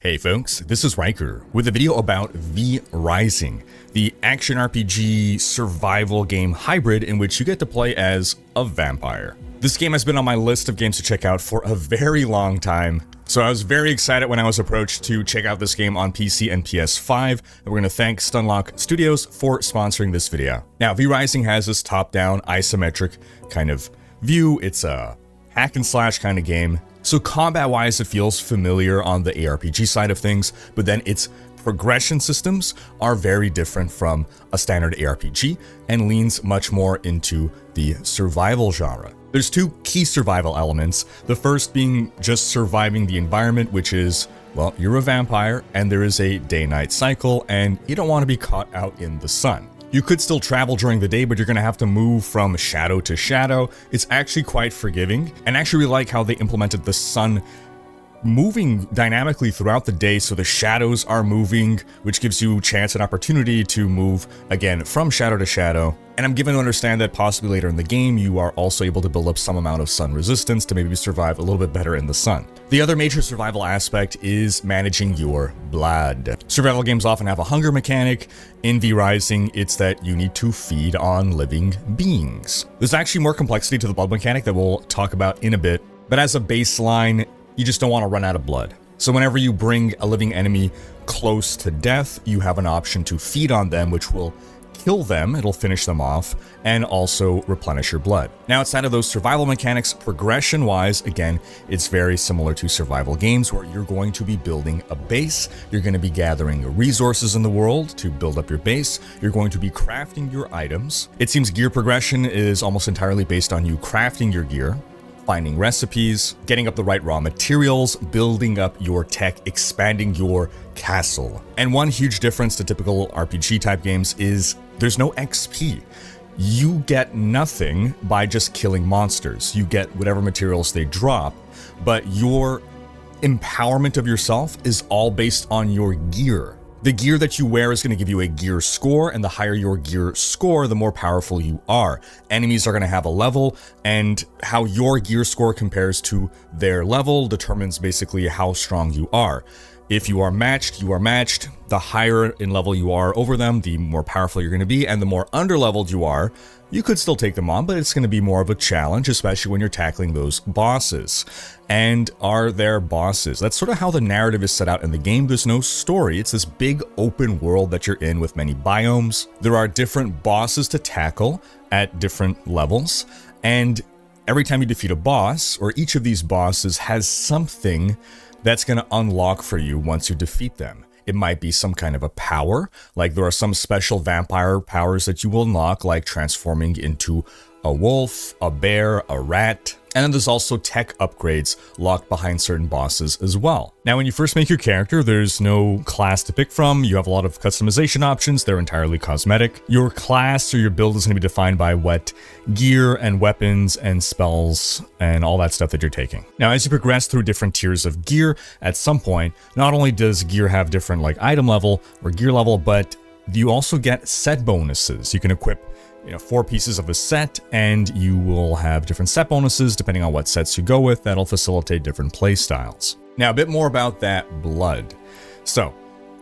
Hey folks, this is Riker with a video about V Rising, the action RPG survival game hybrid in which you get to play as a vampire. This game has been on my list of games to check out for a very long time, so I was very excited when I was approached to check out this game on PC and PS5, and we're going to thank Stunlock Studios for sponsoring this video. Now, V Rising has this top-down isometric kind of view. It's a hack and slash kind of game. So combat-wise, it feels familiar on the ARPG side of things, but then its progression systems are very different from a standard ARPG and leans much more into the survival genre. There's two key survival elements, the first being just surviving the environment, which is, well, you're a vampire and there is a day-night cycle and you don't want to be caught out in the sun. You could still travel during the day, but you're going to have to move from shadow to shadow. It's actually quite forgiving, and actually really like how they implemented the sun moving dynamically throughout the day, so the shadows are moving, which gives you a chance and opportunity to move again from shadow to shadow. And I'm given to understand that possibly later in the game, you are also able to build up some amount of sun resistance to maybe survive a little bit better in the sun. The other major survival aspect is managing your blood. Survival games often have a hunger mechanic. In V Rising, it's that you need to feed on living beings. There's actually more complexity to the blood mechanic that we'll talk about in a bit, but as a baseline, you just don't want to run out of blood. So whenever you bring a living enemy close to death, you have an option to feed on them, which will kill them, it'll finish them off, and also replenish your blood. Now, outside of those survival mechanics, progression-wise, again, it's very similar to survival games where you're going to be building a base, you're going to be gathering resources in the world to build up your base, you're going to be crafting your items. It seems gear progression is almost entirely based on you crafting your gear, finding recipes, getting up the right raw materials, building up your tech, expanding your castle. And one huge difference to typical RPG type games is there's no XP. You get nothing by just killing monsters. You get whatever materials they drop, but your empowerment of yourself is all based on your gear. The gear that you wear is going to give you a gear score, and the higher your gear score, the more powerful you are. Enemies are going to have a level, and how your gear score compares to their level determines basically how strong you are. If you are matched, you are matched. The higher in level you are over them, the more powerful you're going to be, and the more underleveled you are, you could still take them on, but it's going to be more of a challenge, especially when you're tackling those bosses. And are there bosses? That's sort of how the narrative is set out in the game. There's no story. It's this big open world that you're in with many biomes. There are different bosses to tackle at different levels, and every time you defeat a boss, or each of these bosses has something that's going to unlock for you once you defeat them. It might be some kind of a power, like there are some special vampire powers that you will unlock, like transforming into a wolf, a bear, a rat. And then there's also tech upgrades locked behind certain bosses as well. Now, when you first make your character, there's no class to pick from. You have a lot of customization options. They're entirely cosmetic. Your class or your build is going to be defined by what gear and weapons and spells and all that stuff that you're taking. Now, as you progress through different tiers of gear, at some point, not only does gear have different like item level or gear level, but you also get set bonuses. You can equip 4 pieces of a set, and you will have different set bonuses depending on what sets you go with. That'll facilitate different play styles. Now, a bit more about that blood. So,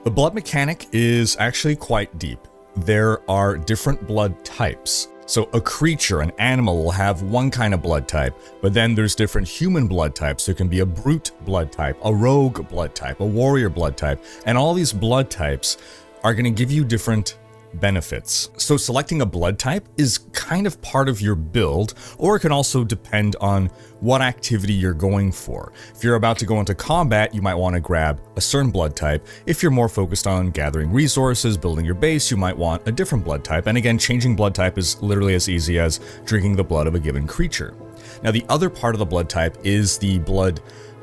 the blood mechanic is actually quite deep. There are different blood types. So, a creature, an animal, will have one kind of blood type, but then there's different human blood types. There can be a brute blood type, a rogue blood type, a warrior blood type, and all these blood types are going to give you different benefits. So selecting a blood type is kind of part of your build, or it can also depend on what activity you're going for. If you're about to go into combat, you might want to grab a certain blood type. If you're more focused on gathering resources, building your base, you might want a different blood type. And again, changing blood type is literally as easy as drinking the blood of a given creature. Now, the other part of the blood type is the blood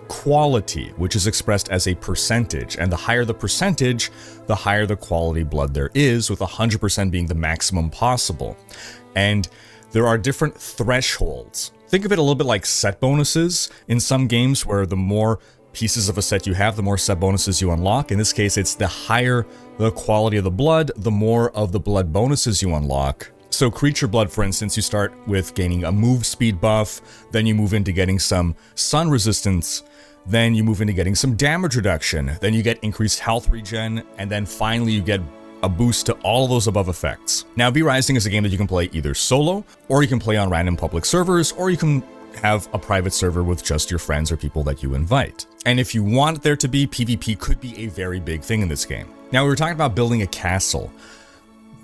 quality, which is expressed as a percentage, and the higher the percentage, the higher the quality blood there is, with 100% being the maximum possible. And there are different thresholds. Think of it a little bit like set bonuses in some games, where the more pieces of a set you have, the more set bonuses you unlock. In this case, it's the higher the quality of the blood, the more of the blood bonuses you unlock. So creature blood, for instance, you start with gaining a move speed buff, then you move into getting some sun resistance Then you move into getting some damage reduction. Then you get increased health regen. And then finally you get a boost to all of those above effects. Now, V Rising is a game that you can play either solo, or you can play on random public servers, or you can have a private server with just your friends or people that you invite. And if you want there to be, PvP could be a very big thing in this game. Now, we were talking about building a castle.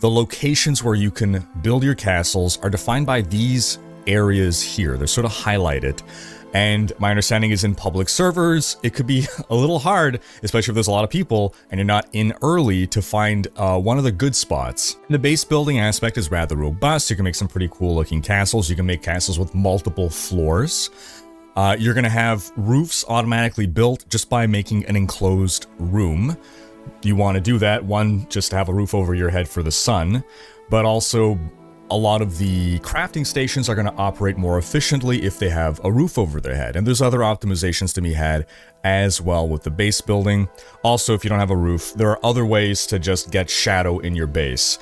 The locations where you can build your castles are defined by these areas here. They're sort of highlighted. And my understanding is in public servers, it could be a little hard, especially if there's a lot of people and you're not in early, to find one of the good spots. The base building aspect is rather robust. You can make some pretty cool looking castles. You can make castles with multiple floors. You're going to have roofs automatically built just by making an enclosed room. You want to do that, one, just to have a roof over your head for the sun, but also a lot of the crafting stations are going to operate more efficiently if they have a roof over their head. And there's other optimizations to be had as well with the base building. Also, if you don't have a roof, there are other ways to just get shadow in your base.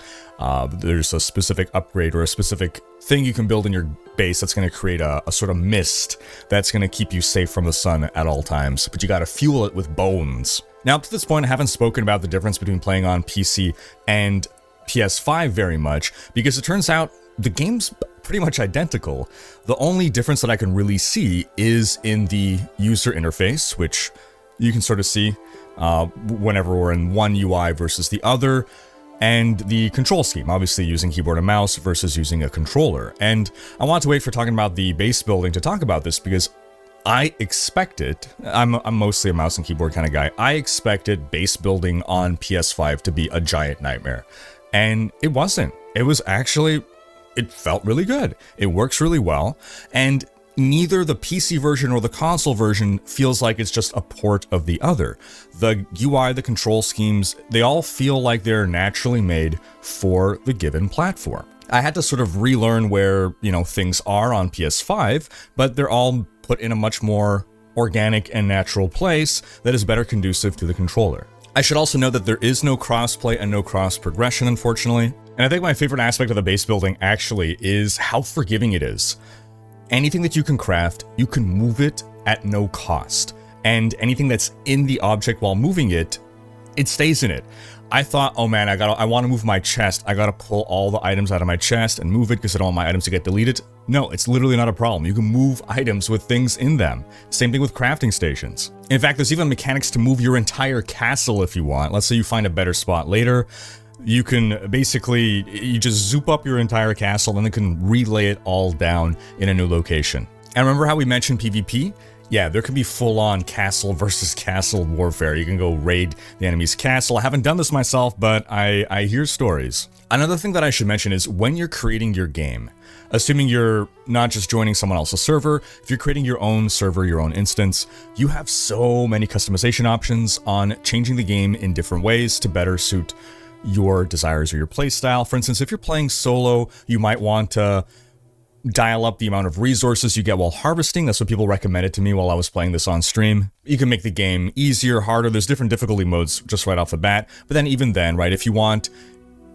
There's a specific upgrade or a specific thing you can build in your base that's going to create a sort of mist that's going to keep you safe from the sun at all times. But you got to fuel it with bones. Now, up to this point, I haven't spoken about the difference between playing on PC and PS5 very much, because it turns out the game's pretty much identical. The only difference that I can really see is in the user interface, which you can sort of see whenever we're in one UI versus the other, and the control scheme, obviously using keyboard and mouse versus using a controller. And I want to wait for talking about the base building to talk about this, because I expected, I'm mostly a mouse and keyboard kind of guy, I expected base building on PS5 to be a giant nightmare. And it wasn't. It was actually, it felt really good. It works really well. And neither the PC version or the console version feels like it's just a port of the other. The UI, the control schemes, they all feel like they're naturally made for the given platform. I had to sort of relearn where, things are on PS5, but they're all put in a much more organic and natural place that is better conducive to the controller. I should also note that there is no crossplay and no cross progression, unfortunately. And I think my favorite aspect of the base building actually is how forgiving it is. Anything that you can craft, you can move it at no cost. And anything that's in the object while moving it, it stays in it. I thought, oh man, I want to move my chest. I gotta pull all the items out of my chest and move it because I don't want my items to get deleted. No, it's literally not a problem. You can move items with things in them. Same thing with crafting stations. In fact, there's even mechanics to move your entire castle if you want. Let's say you find a better spot later. You can basically, you just zoop up your entire castle and then can relay it all down in a new location. And remember how we mentioned PvP? Yeah, there can be full-on castle versus castle warfare. You can go raid the enemy's castle. I haven't done this myself, but I hear stories. Another thing that I should mention is when you're creating your game, assuming you're not just joining someone else's server, if you're creating your own server, your own instance, you have so many customization options on changing the game in different ways to better suit your desires or your playstyle. For instance, if you're playing solo, you might want to dial up the amount of resources you get while harvesting. That's what people recommended to me while I was playing this on stream. You can make the game easier, harder. There's different difficulty modes just right off the bat. But then even then, right, if you want,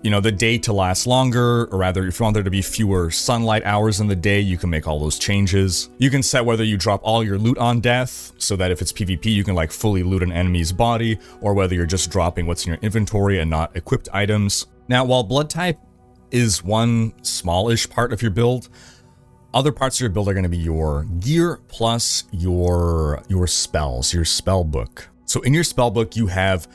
the day to last longer, or rather, if you want there to be fewer sunlight hours in the day, you can make all those changes. You can set whether you drop all your loot on death, so that if it's PvP, you can fully loot an enemy's body, or whether you're just dropping what's in your inventory and not equipped items. Now, while blood type is one smallish part of your build, other parts of your build are going to be your gear plus your spells, your spell book. So in your spell book, you have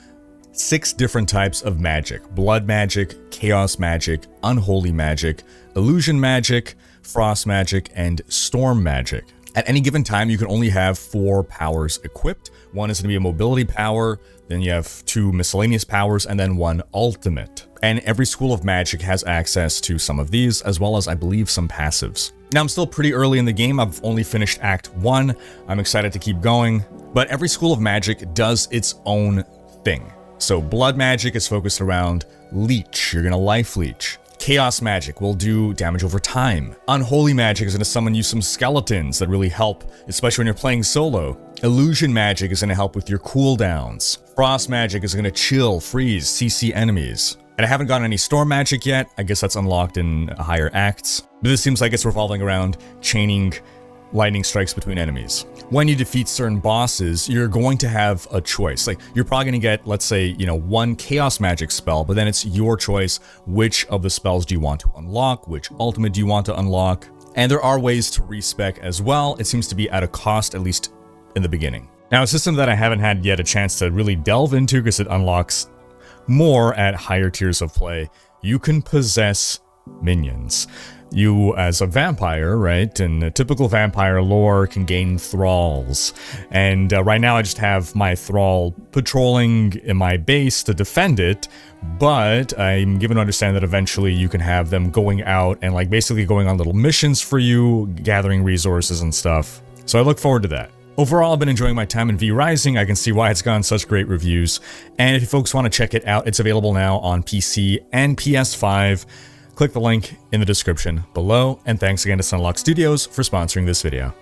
6 different types of magic: blood magic, chaos magic, unholy magic, illusion magic, frost magic, and storm magic. At any given time, you can only have 4 powers equipped. One is going to be a mobility power, then you have 2 miscellaneous powers, and then 1 ultimate. And every school of magic has access to some of these, as well as, I believe, some passives. Now, I'm still pretty early in the game. I've only finished Act 1. I'm excited to keep going. But every school of magic does its own thing. So blood magic is focused around leech. You're going to life leech. Chaos magic will do damage over time. Unholy magic is going to summon you some skeletons that really help, especially when you're playing solo. Illusion magic is going to help with your cooldowns. Frost magic is going to chill, freeze, CC enemies. And I haven't gotten any storm magic yet. I guess that's unlocked in higher acts. But this seems like it's revolving around chaining lightning strikes between enemies. When you defeat certain bosses, you're going to have a choice. Like, you're probably going to get, let's say, you know, one chaos magic spell, but then it's your choice. Which of the spells do you want to unlock? Which ultimate do you want to unlock? And there are ways to respec as well. It seems to be at a cost, at least in the beginning. Now, a system that I haven't had yet a chance to really delve into because it unlocks more at higher tiers of play. You can possess minions. You, as a vampire, right, in a typical vampire lore, can gain thralls. And right now I just have my thrall patrolling in my base to defend it, but I'm given to understand that eventually you can have them going out and like basically going on little missions for you, gathering resources and stuff. So I look forward to that. Overall, I've been enjoying my time in V Rising. I can see why it's gotten such great reviews. And if you folks want to check it out, it's available now on PC and PS5. Click the link in the description below, and thanks again to Sunlock Studios for sponsoring this video.